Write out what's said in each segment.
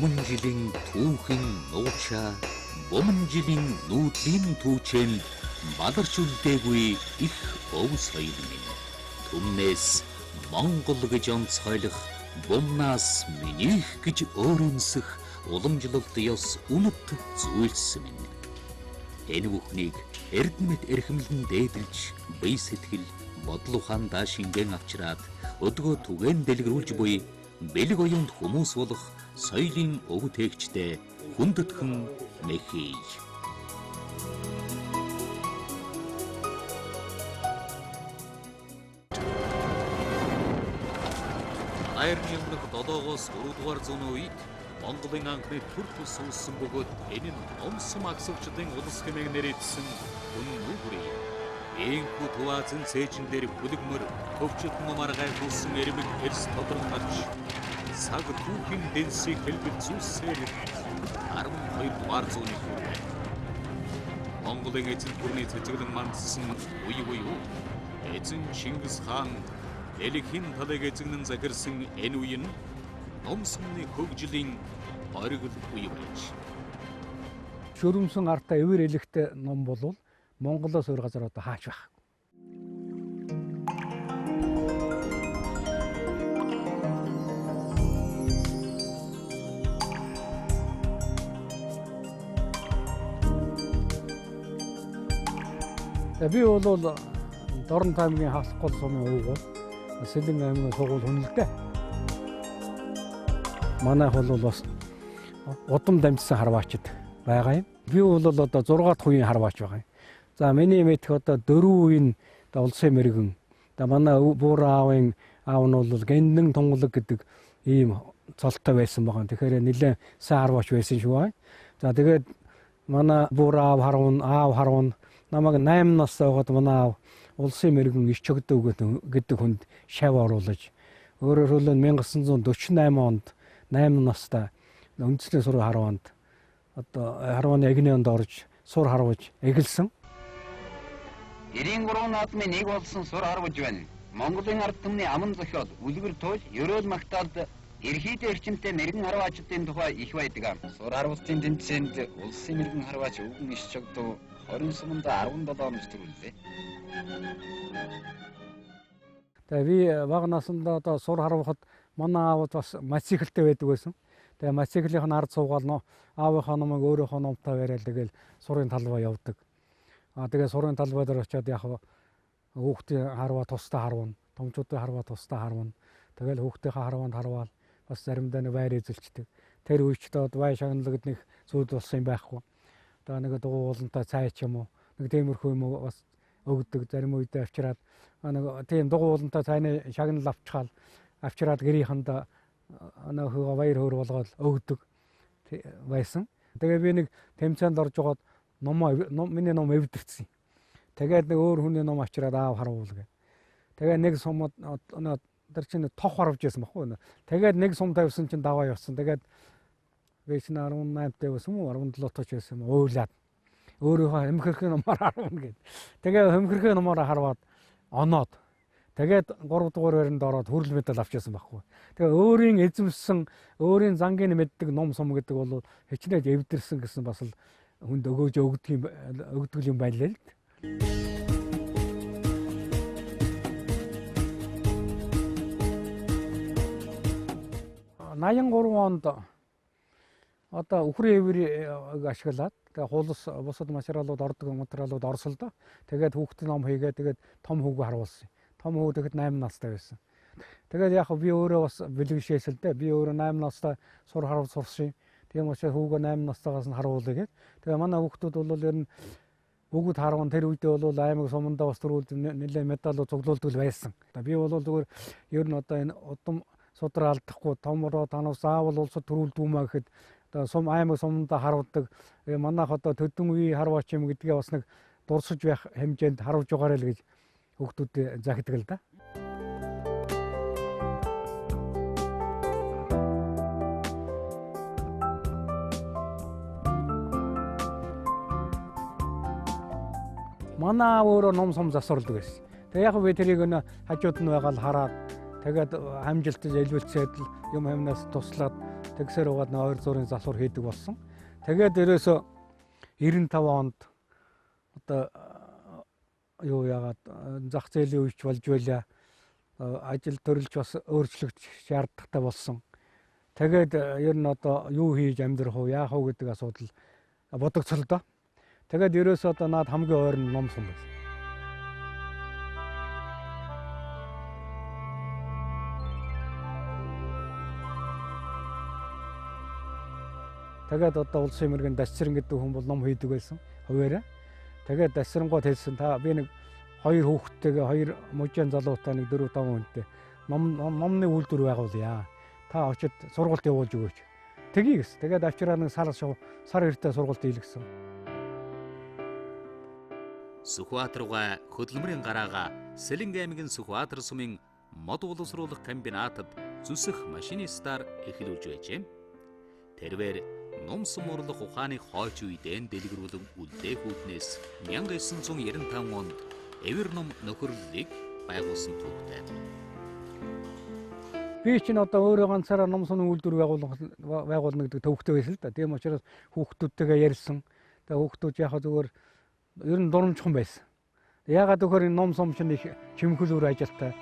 Өмнө жилийн түүхийн нуучаа, буман жилийн нүүдлийн түүчэнд баларч үлдээгүй их өв соёл минь. Түмнээс Монгол гэж онцгойлох, бумнаас минийх гэж өөрөмсөх уламжлалт ёс үнэт зүйлс минь. Энэ бүхнийг эрдэмэд эрхэмлэн дээдэлж, бие сэтгэл, бодол ухаандаа шингэн авчираад өдгөө түгээн дэлгэрүүлж буй бэлэг оюунд хүмүүс болох соёлын өв тээгчтэй хүндэтгэн мэхий. Хайрны өмнөх 7-оос 3 дугаар зууны үед Монголын анхны төр тус үүссэн бөгөөд энэ нь Номсон агсавчдын улс хэмээн нэрийдсэн хүн нүгрий. Энхүү Тувазын цээжин дээр бүлэгмөр төвчт номаар гайхуулсан эрмэг эрс тодорнож саг түүхийн дэнсийг хэлбэл зүсээр 12 дугаар зууны хүрээ. Монголын эзэн гүрний цэцэглэн мандсан үе эзэн Чингис хаан Дэлхийн талыг эзэгнэн захирсан энэ үе нь Номсны хөгжлийн оргил үе байж. Шөрөмсөн артаа эвэр элэгтэй ном болвол Монголоос өөр газар одоо хаач байх. Би бол Дорн таймгийн хагас гол сумын уугуул Сэлэн аймгийн сургууль хүнэлтэй. Манайх бол бас удам дамжсан харваачд байгаа юм. Би бол одоо 6 дахь үеийн харваач байгаа юм. За миний мэдэх одоо 4 үеийн улсын мэрэгэн. Манай буур аавын аав нь бол Гэндэн тунгалаг гэдэг ийм цолтой байсан байгаа. Тэгэхээр нэлээд сайн харваач байсан шүү бай. За тэгээд манай буур аав харван намайг 8 настай байгаад манай аав улсын мэрэгэн иш чөгдөв гэдэг хүнд шав оруулаж өөрөөр хэлбэл 1948 онд 8 настай үндэсний сургуулийн харваанд одоо харвааны агны онд орж сур харваж эгэлсэн. 93 наадмын нэг болсон сур харваж байна. Монголын ард түмний аман зохиол үлгэр туул ерөөл магтаалд ерхийдээ эрчимтэй мэрэгэн харваачдын тухай их байдаг. Сур харвалтын тэмцээнд улсын мэрэгэн харваач өвгөн иш чөгдөв 20 суманд 17 оног төрүүллээ. Тэгээ би бага насндаа одоо сур харвахад манай аавд бас мотоциклтэй байдаг байсан. Тэгээ мотоциклын ард суугаал аавынхаа номыг өөрийнхөө номтой бариад тэгэл сурын талбай явдаг. Тэгээ сурын талбай дээр очиод яг хүүхдийн харваа тустай харвна, томчуудын харваа тустай харвна. Тэгэл хүүхдийнхээ харваанд харваал бас заримдаа нэг байр эзэлждэг. Тэр үечтэй бай шагналгад нэг зүйл болсон юм байхгүй. Тэгээ нэг дугуй уулантай цай ч юм уу нэг тиймэрхүү юм бас өгдөг. Зарим үедээ авчираад нэг тийм дугуй уулантай цайны шагнал авчираад гэрийнхэнд хөөе баяр хөөр болгоод өгдөг байсан. Тэгээ би нэг тэмцээнд орж байгаад миний ном эвдэрсэн. Тэгээд нэг өөр хүний ном авчираад аав харуул гэ. Тэгээ нэг сум тэр чинь тох харвж байсан баггүй. Тэгээд нэг сум тавьсан чинь даваа явсан. Тэгээд би чинь 18 дэх байсан уу 17 тооч байсан юм уйлаад өөрийнхөө хэмхэрхэн номоор харуул гэд. Тэгээ хэмхэрхэн номоор харваад оноод тэгээд 3 дугаар байранд ороод хүрэл медаль авчихсан байхгүй. Тэгээ өөрийн эзэмсэн, өөрийн зангийн мэддэг ном сум гэдэг бол хичнээн эвдэрсэн гэсэн бас л хүнд өгөөж өгдөг юм байлаа л. 83 онд одоо үхрийн эврийг ашиглаад тэгээ хулс бусад материалууд ордог материалууд орсолдоо. Тэгээд хүүхдийн ном хийгээд тэгээд том хүүгээ харуулсан. Том хүү тэгэхэд 8 настай байсан. Тэгээд яг би өөрөө бас бэлгэшээсэл дээ. Би өөрөө 8 настай сур харуул сурсан. Тийм учраас хүүгээ 8 настайгаас нь харуулъя гэд. Тэгээ манай хүүхдүүд бол ер нь бүгд харван тэр үедээ бол аймаг сумандаа бас төрүүлд нэлээд медалууд цуглуулдаг байсан. Би бол зүгээр ер нь одоо энэ удам судраа алдахгүй томроо танаас заавал улсад төрүүлдэг юм а гэхэд одоо сум аймаг сумандаа харуулдаг. Манайх одоо төдөн үеийн харваач юм гэдгээ бас нэг дурсаж байх хэмжээнд харуулж байгаарай л гэж хүүхдүүдэд захидаг л да. Манай өөрөө ном сум засварладаг байсан. Тэгээ яг би тэрийг хажууд нь байгаа л хараад тэгээд хамжилттай илвэлцээд юм юмнаас туслаад тэгсээр угаад нөө 200-ын засвар хийдэг болсон. Тэгээд ерөөсө 95 онд одоо юу яагаад зах зээлийн үеч болж байлаа. Ажил төрөлж бас өөрчлөгдөж шаардлагатай болсон. Тэгээд ер нь одоо юу хийж амьдрах уу, яах уу гэдэг асуудал бодогцолдоо. Тэгээд ерөөсөө одоо наад хамгийн ойр нь ном сум байсан. Тэгээд одоо улсын эмнэлгийн Дасцэрэн гэдэг хүн бол ном хийдэг байсан хуваараа. Тэгээд Дасцэрэнгууд хэлсэн та би нэг 2 хүүхэдтэйгээ 2 мужийн залуутай нэг 4-5 хүнтэй номны үйлдвэр байгуулъя. Та очиж сургалт явуулж өгөөч. Тгий гэсэн. Тэгээд авчираа нэг сар эртээ сургалт хийлгэсэн. Сүхбаатарга хөдөлмөрийн гараага Сэлэнг аймгийн Сүхбаатар сумын мод боловсруулах комбинатад зүсэх машинистаар эхлүүлж байжээ. Тэрвэр ном сум урлах ухааны хойч үедээ дэлгэрүүлэн үлдээх үүднээс 1995 онд Эвэр ном нөхөрлөлийг байгуулсан төвтэй. Би чинь одоо өөрөө ганцаараа ном сумын үйлдвэр байгуулна гэдэг төвхтэй байсан л да. Тийм учраас хүүхдүүдтэйгээ ярьсан. Тэгээ хүүхдүүд яг зүгээр ер нь дурамжхан байсан. Яагаад гэхээр энэ ном сум чинь их чимхэл үр ажилтай.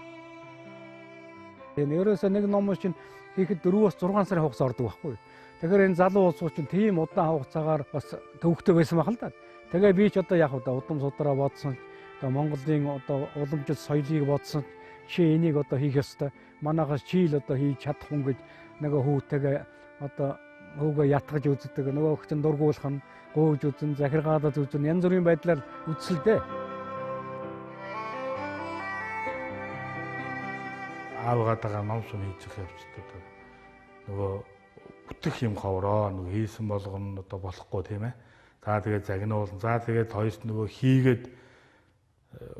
Энэ ерөөсөө нэг ном чинь хийхэд 4-6 сарын хугацаа ордог байхгүй. Тэгэхээр энэ залуу улсууд чинь тийм удаан хугацаагаар бас төвхтэй байсан байх л да. Тэгээ би ч одоо яг удам судраа бодсон. Одоо Монголын одоо уламжлалт соёлыг бодсон. Чи энийг одоо хийх ёстой. Манайхаас чи л одоо хийж чадах хүн гэж нөгөө хүүтэйгээ одоо хүүгээ ятгаж үздэг. Нөгөө хүн дургуулах нь, гуйж үзэн, захиргаалаад үзэн янз бүрийн байдлаар үзсэлдэ. Аавгаатайгаа ном сум хийж явчихдаг. Нөгөө бүтэх юм ховроо нөгөө хийсэн болгоно одоо болохгүй тийм ээ. За тэгээд загнуулна. За тэгээд хоёрт нөгөө хийгээд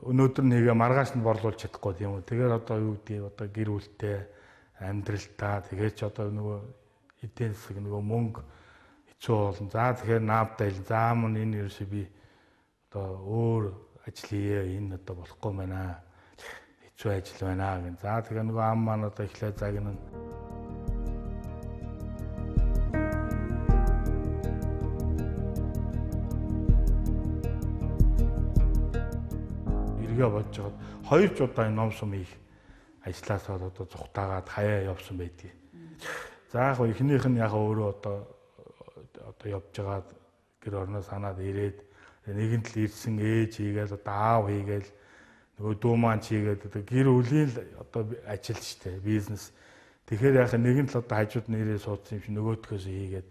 өнөөдөр нэгээ маргааш нь борлуулж чадахгүй тийм үү. Тэгээд одоо юу гэдэг одоо гэр бүлтэй амьдралтаа тэгээд ч одоо нөгөө эдийн засаг нөгөө мөнгө хэцүү болно. За тэгэхээр наавтай хэл за мөн энэ ерөөсөө би одоо өөр ажил хийе энэ одоо болохгүй байна. Хэцүү ажил байна гэн. За тэгэхээр нөгөө ам маань одоо эхлээ загнана. Бодож байгаад 2 удаа энэ ном сум хийх ажлаасаа одоо зүхтаагаад хаяа явсан байдгийг. За яг эхнийх нь яг өөрөө одоо явж байгаад гэр орноо санаад ирээд нэгэн л ирсэн ээж хийгээл одоо аав хийгээл нөгөө дүү маань чийгээд одоо гэр бүлийн одоо ажил штэ бизнес. Тэгэхээр яг нэгэн л одоо хажууд нэрээ суудсан юм чи нөгөөдгөөс хийгээд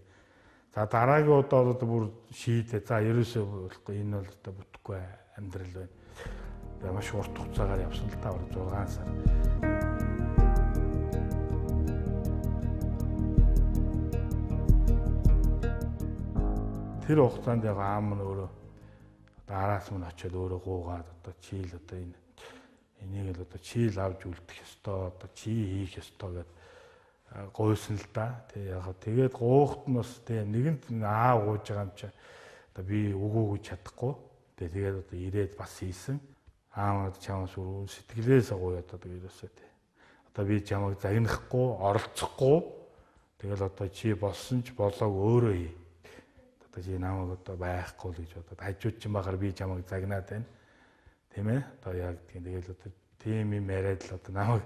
за дараагийн удаа одоо бүр шийдээ. За ерөөсөө болохгүй энэ бол одоо бүтэхгүй амьдрал байна. Маш урт хугацаагаар явсан л та 6 сар. Тэр хугацаанд яг аам нь өөрөө одоо араас мөн очиод өөрөө гуугаад одоо чийл одоо энийг л одоо чийл авч үлдэх ёстой одоо чи хийх ёстой гэд гуйсан л да. Тэг яг тэгээд гуухт нь бас тийм нэгэнт аав гууж байгаа юм чи одоо би өгөөгүй чадахгүй. Тэгээд одоо ирээд бас хийсэн. Аамад чамаас өөр сэтгэлээс гоё одоо ерөөсөө тий. Одоо би чамайг загнахгүй, оролцохгүй. Тэгэл одоо чи болсон ч болоог өөрөө хий. Одоо чи намайг одоо байхгүй л гэж бодоод хажууд чинь бахаар би чамайг загнаад байна. Тийм ээ? Одоо яг тийм тэгэл одоо тийм юм яриад л одоо намайг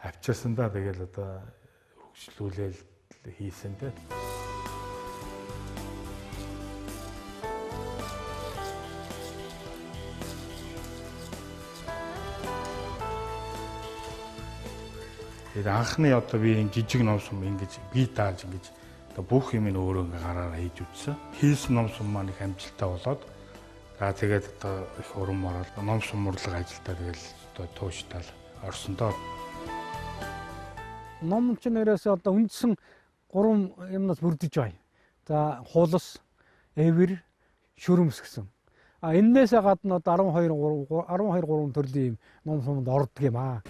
авчирсан да. Тэгэл одоо хөгжлүүлээл хийсэн дээ. Тэгээд анхны одоо би энэ жижиг ном сум ингэж би дааж ингэж одоо бүх юм нь өөрөө ингээ гараараа хийж үзсэн. Хийсэн ном сум маань их амжилттай болоод за тэгээд одоо их урам ороод ном сум урлаг ажилдаа тэгэл одоо тууштай орсон доо. Ном чинь ерөөсөө одоо үндсэн 3 юмнаас бүрдэж байна. За хулас, эвэр, шүрмс гэсэн. Эннээсээ гадна одоо 12 3 төрлийн ном сумд ордог юм аа.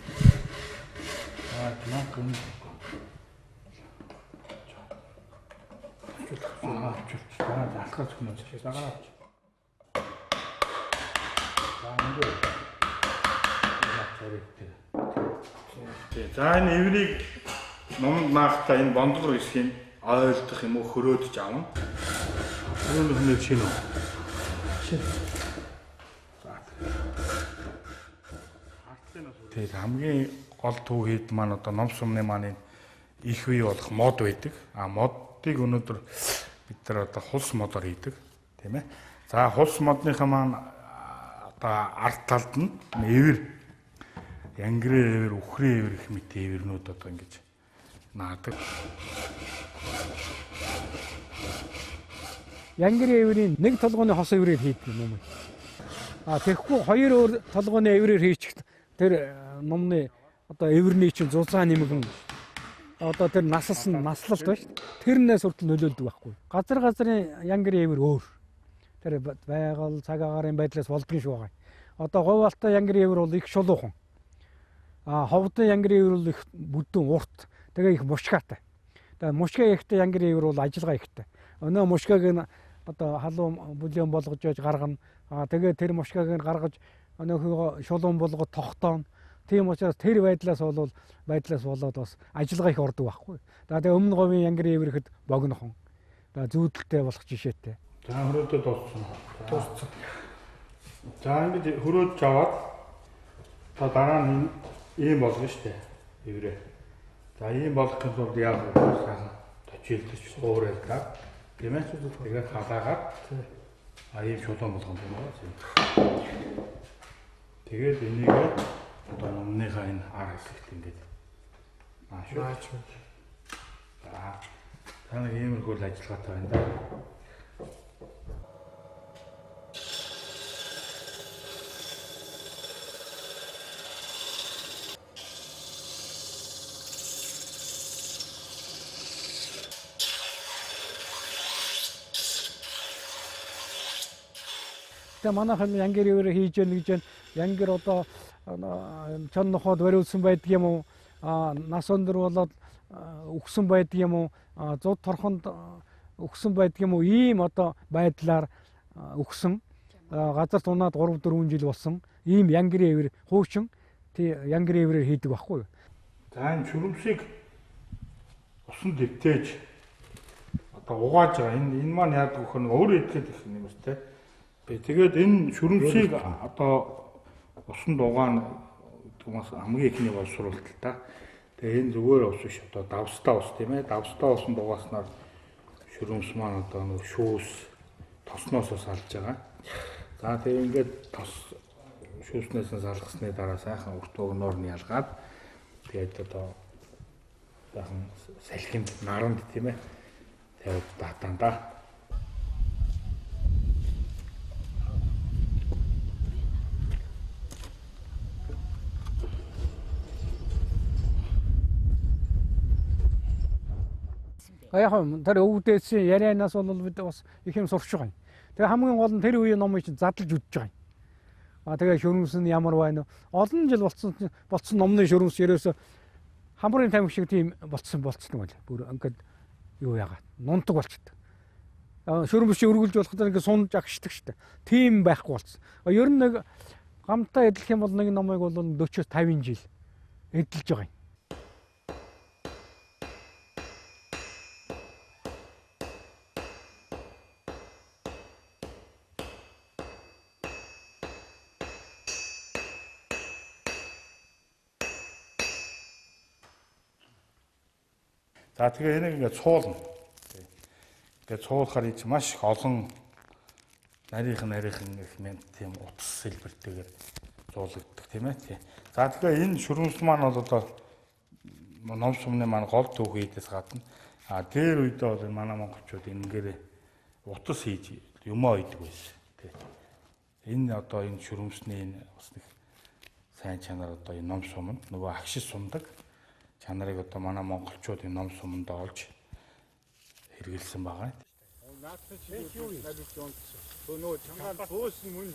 За энэ эврийг номд наахтаа энэ бондгор хэсгийг ойлдох юм уу хөрөөдж авна. Хөрөөнөх шинэ үү? Шинэ. Тэгээд хамгийн гол түүхийд маань одоо ном сумны маань их бий болох мод байдаг. Модыг өнөөдөр бид нар одоо хулс модоор хийдэг, тийм ээ. За хулс модныхаа маань одоо ард талд нь эвэр янгирээ эвэр, үхрээ эвэр гэх мэт эвэрнүүд одоо ингэж наадаг. Янгирээ эврийн нэг толгойн хос эврээр хийдэг юм. Тэгэхгүй хоёр өөр толгойн эврээр хийчихт тэр номны одоо эвэрний чинь зузаан нэмгэн одоо тэр наслсан наслалт байна шүү дээ. Тэрнээс хүртэл нөлөөлдөг байхгүй. Газрын янгирын эвэр өөр. Тэр байгаль цаг агаарын байдлаас болдгоо шүү байгаа. Одоо говьалтай янгирын эвэр бол их шулуухан. Ховдын янгирын эвэр бол их бүдүүн урт. Тэгээ их мушгаатай. Тэгээ мушгаа ихтэй янгирын эвэр бол ажиллагаа ихтэй. Өнөө мушгааг нь одоо халуун бүлээн болгож яаж гаргана. Тэгээ тэр мушгааг нь гаргаж өнөөхөө шулуун болгоод тогтооно. Тийм учраас тэр байдлаас болоод бас ажиллагаа их ордог байхгүй. Тэгээ өмнө говийн янгирын эвэр ихэд богинохон. Зүүдэлтэй болох жишээтэй. За хөрөөдөө дууссан. За ингэж хөрөөдж аваад дараа нь ийм болгоно шүү дээ. Эврээ. За ийм болгохын тулд яг сайхан точилдож уурайдаг. Тийм ээ. Тэгээд халаагаад ийм шулуун болгоно байна. Тэгээд энийг одоо номныхаа энэ ар хэсэгт ингээд мааш. За танай иймэрхүү л ажиллагаатай байна да. Манайхан янгир эвэр хийж яана гэж янгир одоо чон нохоод бариулсан байдаг юм уу? Нас өндөр болоод өгсөн байдаг юм уу? Зуд торхонд өгсөн байдаг юм уу? Ийм одоо байдлаар өгсөн. Газарт унаад 3-4 жил болсон. Ийм янгирын эвэр хуучин янгирын эврээр хийдэг байхгүй юу? За энэ шүрмсийг усан дэвтээж одоо угааж байгаа. Энэ маань яадаг вэ? Өөрөө идэхэд их юм уу те? Тэгээд энэ шүрмсийг одоо усанд угаана гэдэг нь хамгийн ихний боловсруулалт та. Тэгээ энэ зүгээр ус биш одоо давстаа ус тийм ээ. Давстаа усанд угааснаар шүрмс маань одоо нэг шүүс тосноосоо салж байгаа. За тэгээ ингээд тос шүүснээс нь салгасны дараа сайхан урт өгнөөр нь ялгаад тэгээд одоо сайхан салхинд наранд тийм ээ. Тэгээд татаандаа. Яг тэр өвдөөс ярианаас бол бид бас их юм сурч байгаа юм. Тэгээ хамгийн гол нь тэр үеийн номыг чинь задлж үдж байгаа юм. Тэгээ шүрмс нь ямар байна вэ? Олон жил болцсон номны шүрмс ерөөсө хамрын тамхи шиг тийм болцсон байл. Бүр ингээд юу яагаад нунтаг болчихдог. Шүрмс чи өргөлж болоход ингээд сунж агшдаг штэ. Тийм байхгүй болцсон. Ер нь нэг гамтаа эдлэх юм бол нэг номыг бол 40-50 жил эдэлж байгаа юм. За тэгээ энийг ингээд цуулна. Ингээд цуулахаар ич маш их олон нарийнхан гэх мэт тийм утас сэлбэртэйгээр цуулагддаг тийм ээ. За тэгээ энэ шүрмс маань бол одоо ном сумны маань гол түүхийдээс гадна дээр үедээ бол манай монголчууд энэгээр утас хийж юмаа идэг байсан тийм. Энэ одоо энэ шүрмсний бас нэг сайн чанар одоо энэ ном сум нь нөгөө агшис сундаг чанарыг одоо манай монголчууд энэ ном суманд олж хэрэгэлсэн байгаа. Наадхан чи юу найруулж байгаа юм. Нөгөө чангаан бөөсөн мөн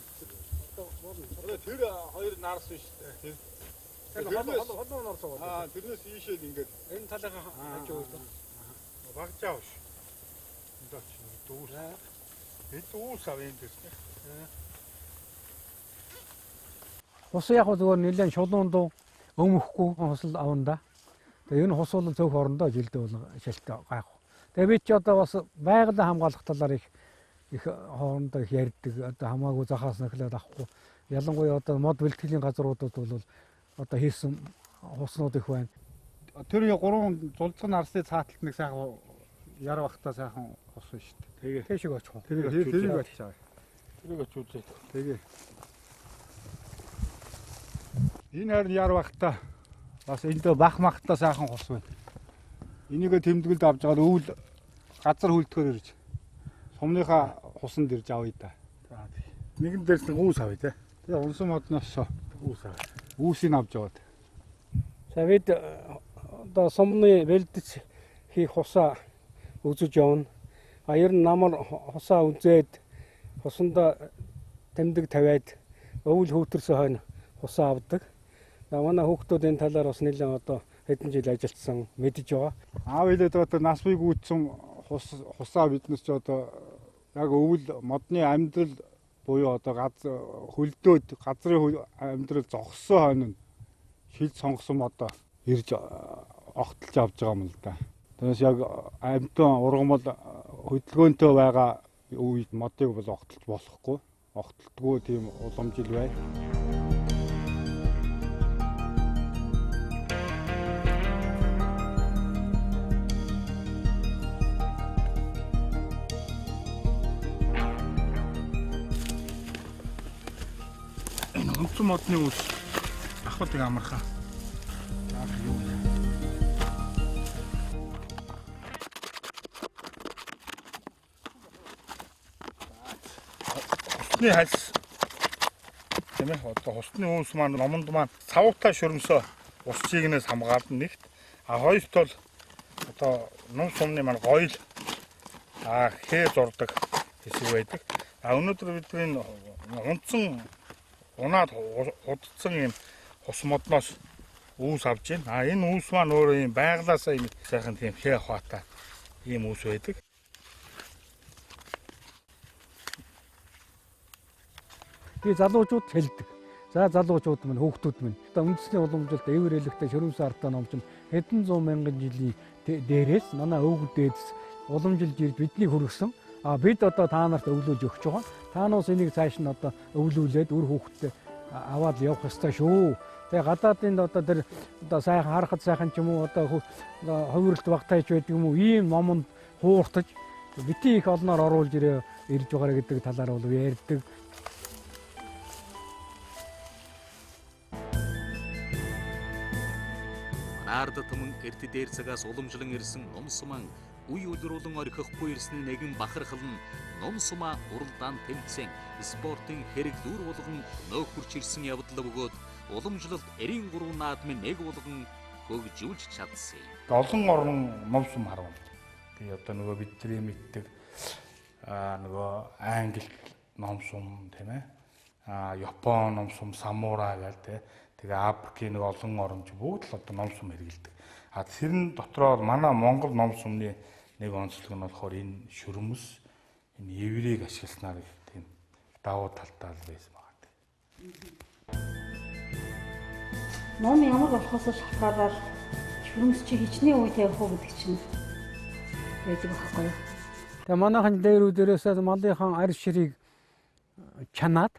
тэр хоёр нарс биш үү? Тэр холоо нарс байгаа. Тэрнээс ийшээ ингээд энэ талынхаа хажуу үү? Багжаа биш. Энд ч дүүс. Эд дүүс ав энэ дэс. Хус яг зүгээр нэлээд шулуунд өмөхгүй хосол авна да. Тэгээ энэ хус бол зөвх орондоо жилдээ бол шалтай гайх. Тэгээ би ч одоо бас байгалийн хамгаалах талаар их хоорондоо их ярьдаг. Одоо хамаагүй захаас нэхлээд авахгүй. Ялангуяа одоо мод бэлтгэлийн газруудад бол одоо хийсэн хуснууд их байна. Тэр 3 зулцсан арсны цааталт нэг сайхан яр бахта сайхан хос байна шүү дээ. Тэгээ шиг очих. Тэрийг очиж. Тэрийг очиулээд. Тэгээ. Энэ харин яр бахта бас эндээ бах махта сайхан хос байна. Энийгээ тэмдэглэлд авч байгаа өвөл газар хөлдөхөр ирж. Сумныхаа хусанд ирж авъя да. Нэгэн дээрс нэг үүс авъя те. Тэгээ унсан модноос Үүс авъя. үүсийг авч яваад. За бид одоо сумны бэлдэж хийх хусаа үзэж явна. Ер нь намар хусаа үзээд хусанда тэмдэг тавиад өвөл хөвтөрсөн хойно хусаа авдаг. Манай хүүхдүүд энэ талаар бас нэлээд одоо хэдэн жил ажилласан мэдж байгаа. Аав хэлээд одоо нас бий гүйцсэн хусаа биднес ч одоо яг өвөл модны амьдрал буюу одоо хөлдөөд газрын амьдрал зогссон хойно шил сонгосон одоо ирж огтолж авч байгаа юм л да. Тэрээс яг амьтан ургамал хөдөлгөөнтэй байгаа үед модыг бол огтолж болохгүй. Огтолтгүй тийм уламжил бай. Энэ онцгой модны ус ахвал их амархаа. Хусны хальс тийм ээ одоо хусны ус маань номонд маань савуутай шөрмсөө ус чигнээс хамгаална нэгт. А хоёрт бол одоо нум сумны маань гоёл хээ зурдаг хэсэг байдаг. А өнөөдөр бидний унтсан унаад удцсан юм хус модноос үүс авж байна. А энэ үүс маань өөрөө юм байглаасаа юм сайхан тийм хээ хваатай ийм үүс байдаг. Би залуучууд хэлдэг. За залуучууд минь хүүхдүүд минь одоо үндэсний уламжлалт эвэр элэгтэй шөрмсөн артаа номч хэдэн зуун мянган жилийн дээрээс манай өвгөл дээдс уламжилж ирж бидний хүргэсэн. А бид одоо та нарт өвлүүлж өгч байгаа. Та нараас энийг цааш нь одоо өвлүүлээд үр хүүхдтэй аваад явах ёстой шүү. Тэгээ гадаадын одоо тэр одоо сайхан харахад сайхан ч юм уу одоо хувирлт багтааж байдаг юм уу ийм номонд хууртаж бити их олноор оруулж ирж байгаа гэдэг талаар бол ярьдаг. Ард түмэн эрт дээр цагаас уламжлан ирсэн ном суман үе үлрүүлэн орхихгүй ирсний нэгэн бахархал нь ном сумаа уралдаан тэмцэн спортын хэрэг дүр болгон нөхөрч ирсэн явдал бөгөөд уламжлалт 93 наадмын нэг болгон хөгжүүлж чадсан. Олон орн ном сум харав. Тэгээ одоо нөгөө бидний мэддэг нөгөө англи ном сум тийм ээ. Япон ном сум, самурай гэл тийм. Тэгээ Африкийн нэг олон оромж бүгд л одоо ном сум хэрэгэлдэг. А тэрэн дотроо манай Монгол ном сумны нэг онцлог нь болохоор энэ шөрмөс, энэ еврейг ашигласнаар тийм давуу талтай байсан байгаа тийм. Ном ямар болохоос шалтгаалаад шөрмөс чи хичнээн үе тавих уу гэдэг чинь байдаг байхгүй юу? Тэгээ манайхан дээрээс малынхан арьс ширийг чанаад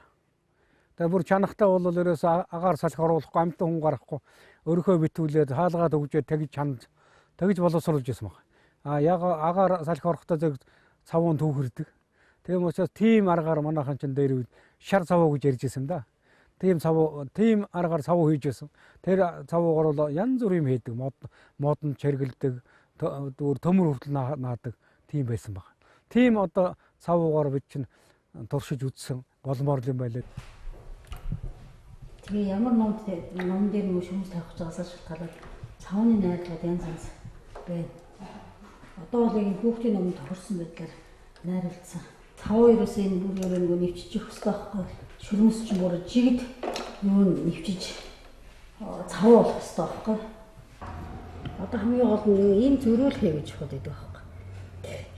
тэгээ бүр чанахтаа бол ерөөс агаар салхи оруулахгүй амтан хүн гарахгүй өөрийнхөө битүүлээд хаалгаад өгжөө тэгж боловсруулж байсан баг. Яг агаар салхи орохдоо зэрэг цавуун түүхэрдэг. Тийм учраас тийм аргаар манайхан ч дээр шар цавуу гэж ярьж байсан да. Тийм аргаар цавуу хийж байсан. Тэр цавуугаар бол янз бүр юм хийдэг. Модон чэргэлдэг, төмөр хүртэл наадаг тийм байсан баг. Тийм одоо цавуугаар бид чинь туршиж үзсэн болмоор юм байлээ. Тэгээ ямар ном дээр нөө шөрмөс тавих цагаас шалтгаалаад цавны найрлууд янз янз байна. Одоо бол энэ хүүхдийн номд тохирсон байдлаар найруулсан. Цав ерөөсөө энэ бүрээр нөгөө нэвччих хөстэй байхгүй. Шөрмөс ч бүр жигд юу нэвчиж цав болох хөстэй байхгүй. Одоо хамгийн гол нь ийм зөрөөлхэй гэж боддог байхгүй.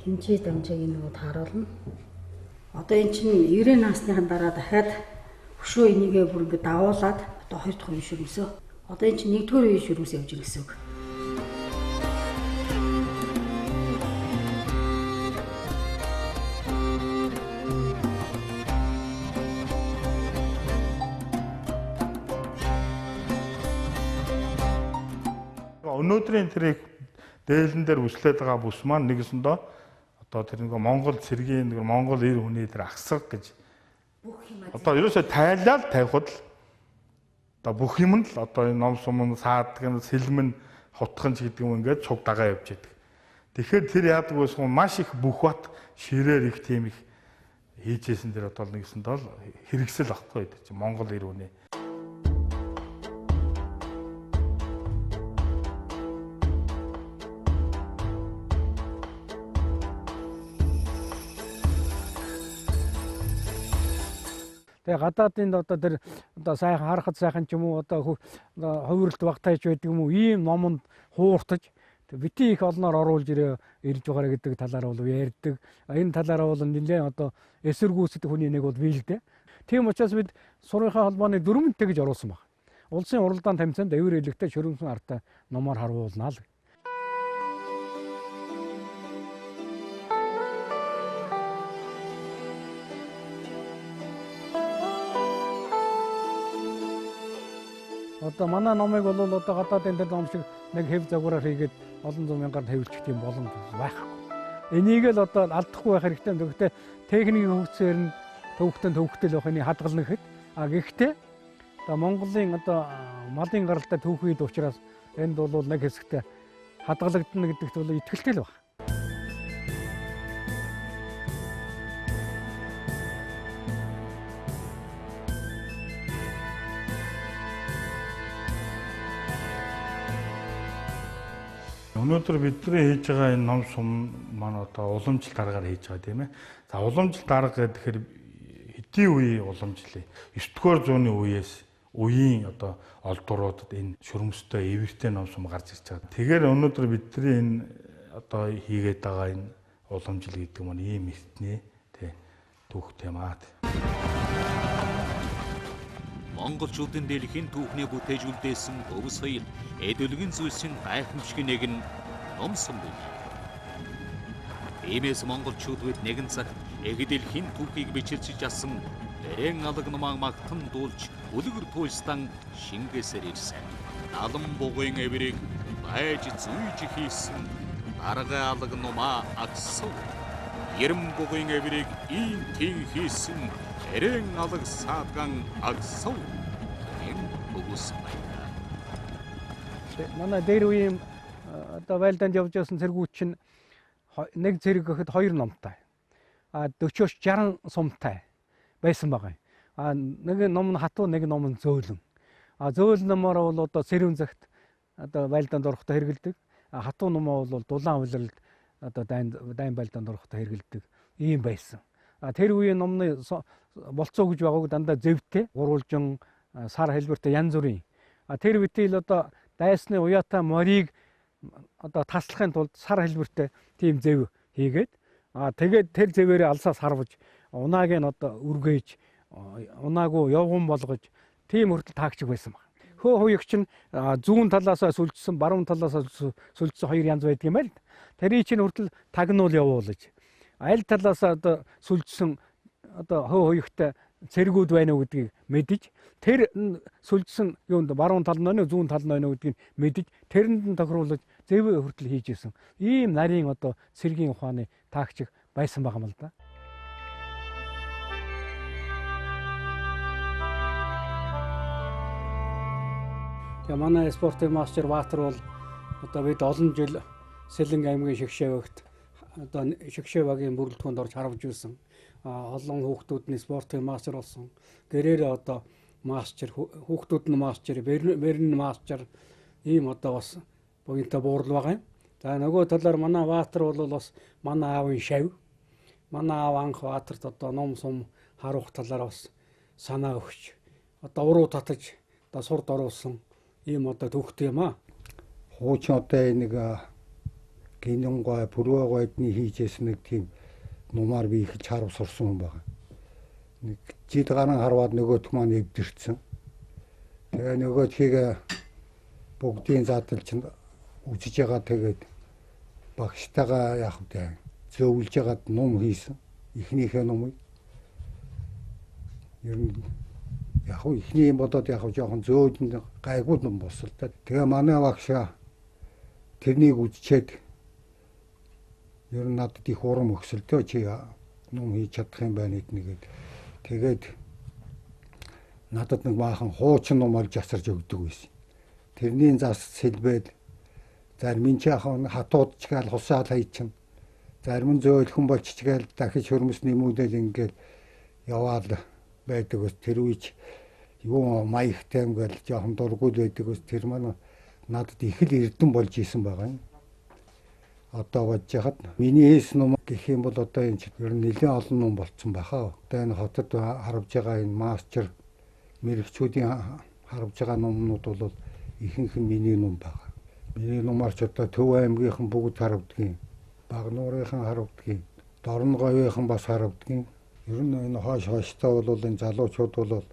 Хинчээ дамжааг нөгөө тааруулна. Одоо эн чинь 90 насныхан дараа дахиад хөшөө энийгээ бүр ингэ давуулаад одоо 2 дахь үе шөрмөсөө. Одоо эн чинь 1-р үе шөрмөс явж ирэх гэсэн үг. өнөөдрийн тэр дээлэн дээр үслээд байгаа бүс маань нэгсэндээ одоо тэр нэг Монгол цэргийн нэг Монгол эр хүний тэр ахсаг гэж одоо ерөөсөө тайлал тавихад л одоо бүх юм л одоо энэ ном сум саадаг сэлмэн хутхан ч гэдэг юм ингээд цуг дагаа явж идэг. Тэгэхээр тэр яадаг байсан маш их бүх бат ширээр их тийм их хийжсэн тэр одоо нэгсэндээ л хэрэгсэл ахгүй гэдэг чинь Монгол эр хүний. Тэгээ гадаадын одоо тэр одоо сайхан харахад сайхан ч юм уу одоо хувирлт багтааж байдаг юм уу ийм номонд хууртаж бити их олноор оруулж ирж байгаа гэдэг талаараа бол ярьдаг. Энэ талаараа бол нэлээд одоо эсэргүүцдэг хүний нэг бол бий л дээ. Тийм учраас бид сургийнхаа холбооны 4-тэй гэж оруулсан баг. Улсын уралдаан тамцаанд эвэр хэлэгтэй шөрөмсөн артай номоор харуулнаа л. Одоо манай номыг бол одоо гадаадын тэр ном шиг нэг хэв загвараар хийгээд олон зуун мянгаар тавилчих тийм боломж байхгүй. Энийг л одоо алдахгүй байх хэрэгтэй. Гэхдээ техникийн хөгжсөөр нь төвхтөл байхны хадгална гэхэд гэхдээ одоо Монголын одоо малын гаралтай төвхийд учраас энд бол нэг хэсэгтээ хадгалагдана гэдэгт бол итгэлтэй л байна. Өнөөдөр бидний хийж байгаа энэ ном сум маань одоо уламжлалт аргаар хийж байгаа тийм ээ. За уламжлалт арга гэхээр хэдийн үеийн уламжлал 9-р зууны үеийн одоо олдуруудад энэ шүрмөстэй эвэртэй ном сум гарч ирж байгаа. Тэгэхээр өнөөдөр бидний энэ одоо хийгээд байгаа энэ уламжлал гэдэг маань ийм эртний тий түүхтэй маа. Монголчуудын дэлхийн түүхний бүтээж үлдээсэн өв соёл, эдөлгэн зүйлсийн гайхамшиг нэг нь ном сум байв. Иймээс монголчууд бид нэгэн цаг эгд дэлхийн түүхийг бичирчж асан эрээн алаг номаа магтан дуулж үлгэр туйлстан шингээсээр ирсэн. Налан бугын эврийг байж зүйж хийсэн дарга алаг номаа агсав. Ерм бугын эврийг ийн тийм хийсэн эрээн алаг саадган агсав. Манай дээр үеийн одоо байлдаанд явж байсан цэргүүд чинь нэг цэрэг гэхэд 2 номтой. 40-60 сумтай байсан байгаа. Нэг ном нь хатуу, нэг ном нь зөөлөн. Зөөлөн номоор бол одоо сэрүүн цагт одоо байлдаанд орохдоо хэрэгэлдэг. Хатуу номоо бол дулаан улиралд одоо дайн байлдаанд орохдоо хэрэгэлдэг. Ийм байсан. Тэр үеийн номны болцоо гэж байгааг дандаа зэвтэй, гурвалжин сар хэлбэртэй янз бүрийн. Тэр битэл одоо дайсны уяатай морийг одоо таслахын тулд сар хэлбэртэй тийм зэв хийгээд тэгээд тэр зэвээрээ алсаас харваж унааг нь одоо үргээж унаагүй явган болгож тийм хүртэл таагчиг байсан баг. Хөө хуягч нь зүүн талаасаа сүлжсэн, баруун талаасаа сүлжсэн 2 янз байдаг юм байл. Тэрийг чинь хүртэл тагнуул явуулж аль талаасаа одоо сүлжсэн одоо хөө хуягтай цэргүүд байна уу гэдгийг мэдэж тэр сүлжсэн юунд баруун тал нь байна уу зүүн тал нь байна уу гэдгийг мэдэж тэрэнд нь тохируулж зэвээ хүртэл хийж исэн. Ийм нарийн одоо цэргийн ухааны таагчиг байсан байгаа юм л да. Тэгээ манай спортын мастер Баатар бол одоо бид олон жил Сэлэнг аймгийн шигшээ багт одоо шигшээ багийн бүрэлдэхүүнд орж харавж ирсэн. Олон хүүхдүүдний спортын мастер болсон. Гэрээрээ одоо мастер, хүүхдүүд нь мастер, бэрн мастер ийм одоо бас буянтай буурал байгаа юм. За нөгөө талаар манай Баатар бол бас манай аавын шав. Манай аав анх Баатарт одоо ном сум харуулах талаар бас санаа өгч одоо уруу татаж одоо сурд оруулсан ийм одоо төвхтэй юм аа. Хуучин одоо нэг гинэнгой, бүрвэгойдны хийжсэн нэг тийм нумаар би их чарав сурсан юм байна. Нэг жид гарan харваад нөгөөт маань эвдэрсэн. Тэгээ нөгөөдхийг бүгдийн задлж үзэж байгаа тэгээд багштайгаа яах вэ? Зөөвлж ягаад ном хийсэн. Эхнийхээ номыг. Ер нь яг ихний юм бодоод яг жоохон зөөлн гайгүй ном болсон та. Тэгээ манай багшаа тэрнийг үзчихэд ер нь надад их урам өгсөлтөө чи ном хийж чадах юм байна гэднийгээд тэгээд надад нэг баахан хуучин ном олж асарж өгдөг байсан. Тэрний зас сэлбээд зарим нь чахан хатуудчгаал хусаал хайчин. Зарим нь зөөлхөн болчихгаал дахиж хөрмөс нэмүүдэл ингээл яваал байдаг ус тэр үеч юу маягтай ингээл жоохон дургуул байдаг ус тэр маань надад их л эрдэн болж исэн байгаа юм. Одоо бодож хахад миний хийсэн ном гэх юм бол одоо энэ ер нь нэлээд олон ном болцсон баха. Одоо энэ хотод харж байгаа энэ мастер мэрэгчүүдийн харж байгаа номнууд бол ихэнх нь миний ном байгаа. Миний номарч одоо Төв аймгийнхан бүгд харагдгийн. Багнуурынхан харагдгийн. Дорн говийнхан бас харагдгийн. Ер нь энэ хойштой бол энэ залуучууд бол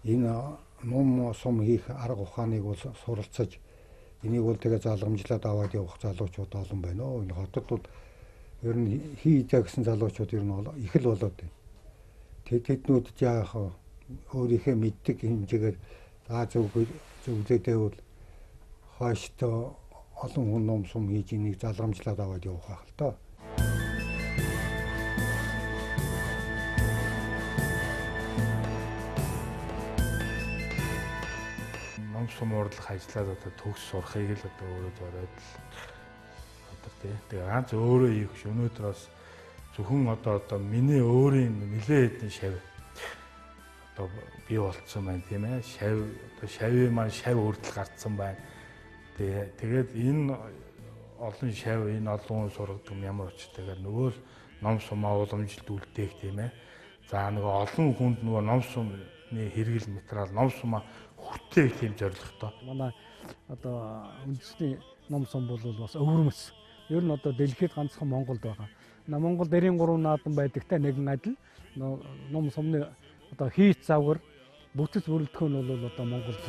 энэ ном сум хийх арга ухааныг бол суралцаж энийг бол тэгээ залгамжлаад аваад явах залуучууд олон байна. Энэ хотод бол ер нь хийдэ гэсэн залуучууд ер нь их л болоод байна. Тэднүүд яах өөрийнхөө мэддэг хэмжээгээр зөвлөдөө бол хойштой олон хүн ном сум хийж энийг залгамжлаад аваад явах байх л тоо. Ном сум урдлах ажлаад одоо төгс сурахыг л одоо өөрөө зориод л одоо тэгээ ганц өөрөө хийх ш өнөөдөр бас зөвхөн одоо миний өөрийн нэлээд хэдэн шав одоо бий болцсон байна тийм ээ. Шавийн маань шав хүртэл гарцсан байна. Тэгээд энэ олон шав энэ олон сургадаг ямар очтойгоор нөгөө ном сумаа уламжилт үлдээх тийм ээ. За нөгөө олон хүнд нөгөө ном сумны хэрэгэл материал ном сумаа хүртээх тийм зорилготой. Манай одоо үндэсний ном сум бол бас өвөрмөс. Ер нь одоо дэлхийд ганцхан Монголд байгаа. Монгол 93 наадан байдагтай нэгэн адил ном сумны одоо хийц завгар бүтэц бүрэлдэхүүн нь бол одоо Монголд